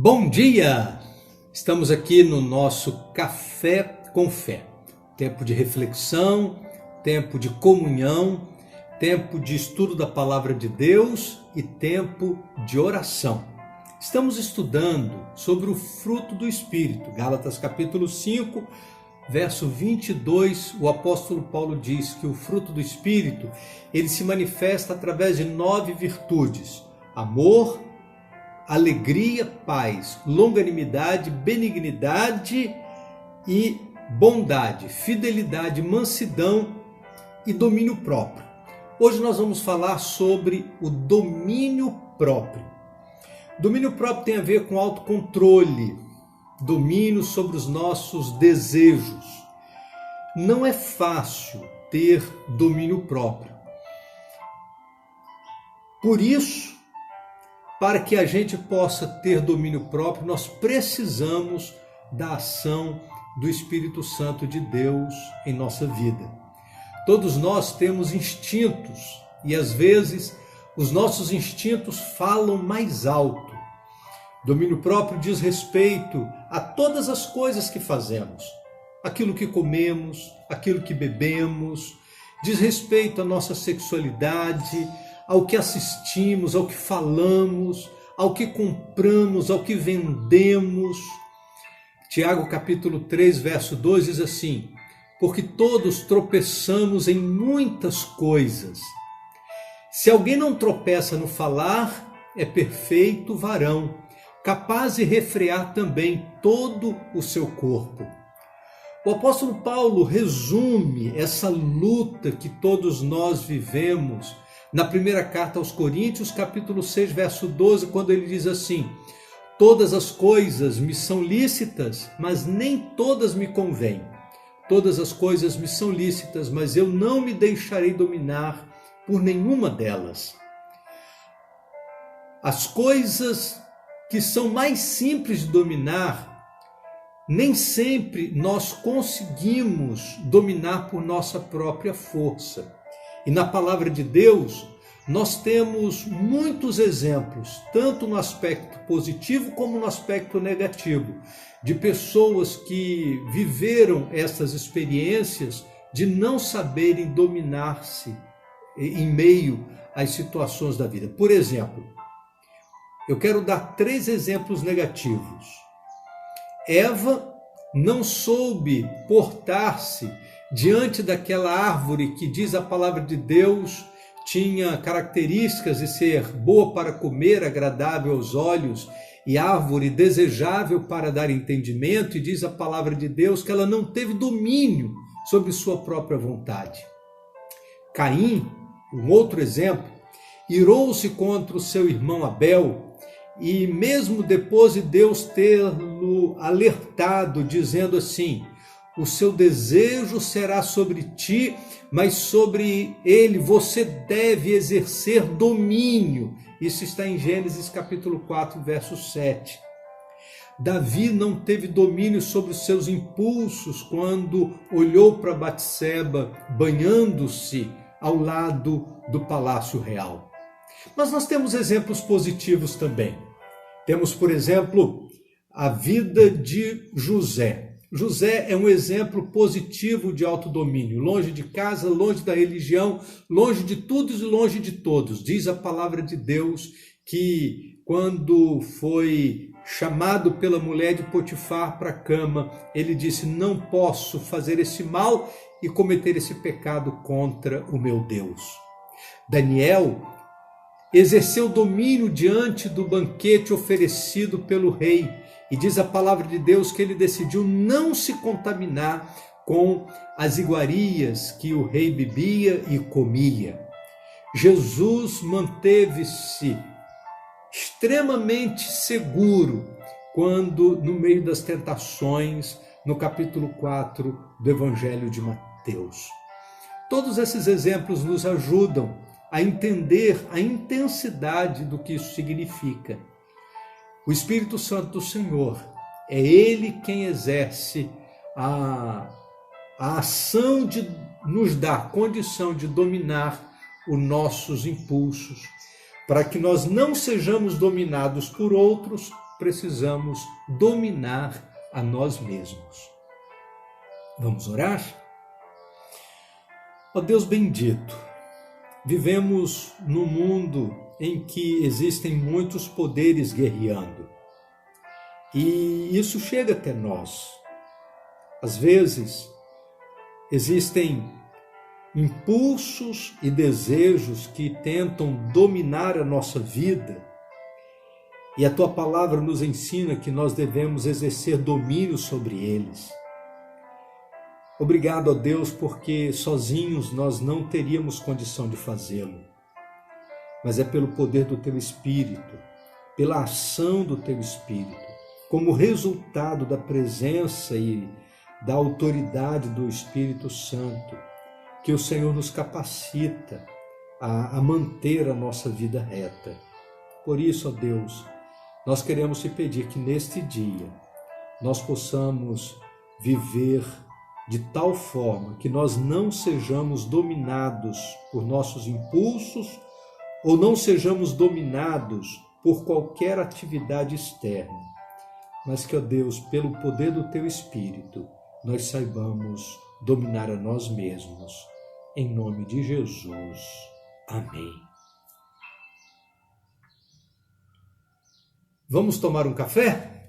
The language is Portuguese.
Bom dia! Estamos aqui no nosso Café com Fé. Tempo de reflexão, tempo de comunhão, tempo de estudo da Palavra de Deus e tempo de oração. Estamos estudando sobre o fruto do Espírito. Gálatas capítulo 5, verso 22, o apóstolo Paulo diz que o fruto do Espírito, ele se manifesta através de 9 virtudes: amor, alegria, paz, longanimidade, benignidade e bondade, fidelidade, mansidão e domínio próprio. Hoje nós vamos falar sobre o domínio próprio. Domínio próprio tem a ver com autocontrole, domínio sobre os nossos desejos. Não é fácil ter domínio próprio. Por isso, para que a gente possa ter domínio próprio, nós precisamos da ação do Espírito Santo de Deus em nossa vida. Todos nós temos instintos e às vezes os nossos instintos falam mais alto. Domínio próprio diz respeito a todas as coisas que fazemos, aquilo que comemos, aquilo que bebemos, diz respeito à nossa sexualidade, ao que assistimos, ao que falamos, ao que compramos, ao que vendemos. Tiago capítulo 3, verso 2 diz assim: porque todos tropeçamos em muitas coisas. Se alguém não tropeça no falar, é perfeito varão, capaz de refrear também todo o seu corpo. O apóstolo Paulo resume essa luta que todos nós vivemos na primeira carta aos Coríntios, capítulo 6, verso 12, quando ele diz assim: todas as coisas me são lícitas, mas nem todas me convêm. Todas as coisas me são lícitas, mas eu não me deixarei dominar por nenhuma delas. As coisas que são mais simples de dominar, nem sempre nós conseguimos dominar por nossa própria força. E na palavra de Deus, nós temos muitos exemplos, tanto no aspecto positivo como no aspecto negativo, de pessoas que viveram essas experiências de não saberem dominar-se em meio às situações da vida. Por exemplo, eu quero dar 3 exemplos negativos. Eva não soube portar-se diante daquela árvore que, diz a palavra de Deus, tinha características de ser boa para comer, agradável aos olhos e árvore desejável para dar entendimento, e diz a palavra de Deus que ela não teve domínio sobre sua própria vontade. Caim, um outro exemplo, irou-se contra o seu irmão Abel, e mesmo depois de Deus tê-lo alertado, dizendo assim: o seu desejo será sobre ti, mas sobre ele você deve exercer domínio. Isso está em Gênesis capítulo 4, verso 7. Davi não teve domínio sobre os seus impulsos quando olhou para Batseba banhando-se ao lado do palácio real. Mas nós temos exemplos positivos também. Temos, por exemplo, a vida de José. José é um exemplo positivo de autodomínio, longe de casa, longe da religião, longe de tudo e longe de todos. Diz a palavra de Deus que quando foi chamado pela mulher de Potifar para a cama, ele disse: não posso fazer esse mal e cometer esse pecado contra o meu Deus. Daniel exerceu domínio diante do banquete oferecido pelo rei, e diz a palavra de Deus que ele decidiu não se contaminar com as iguarias que o rei bebia e comia. Jesus manteve-se extremamente seguro quando, no meio das tentações, no capítulo 4 do Evangelho de Mateus. Todos esses exemplos nos ajudam a entender a intensidade do que isso significa. O Espírito Santo do Senhor, é Ele quem exerce a ação de nos dar condição de dominar os nossos impulsos, para que nós não sejamos dominados por outros, precisamos dominar a nós mesmos. Vamos orar? Ó Deus bendito, vivemos num mundo em que existem muitos poderes guerreando. E isso chega até nós. Às vezes, existem impulsos e desejos que tentam dominar a nossa vida. E a Tua palavra nos ensina que nós devemos exercer domínio sobre eles. Obrigado a Deus, porque sozinhos nós não teríamos condição de fazê-lo. Mas é pelo poder do Teu Espírito, pela ação do Teu Espírito, como resultado da presença e da autoridade do Espírito Santo, que o Senhor nos capacita a manter a nossa vida reta. Por isso, ó Deus, nós queremos te pedir que neste dia nós possamos viver de tal forma que nós não sejamos dominados por nossos impulsos ou não sejamos dominados por qualquer atividade externa, mas que, ó Deus, pelo poder do Teu Espírito, nós saibamos dominar a nós mesmos. Em nome de Jesus. Amém. Vamos tomar um café?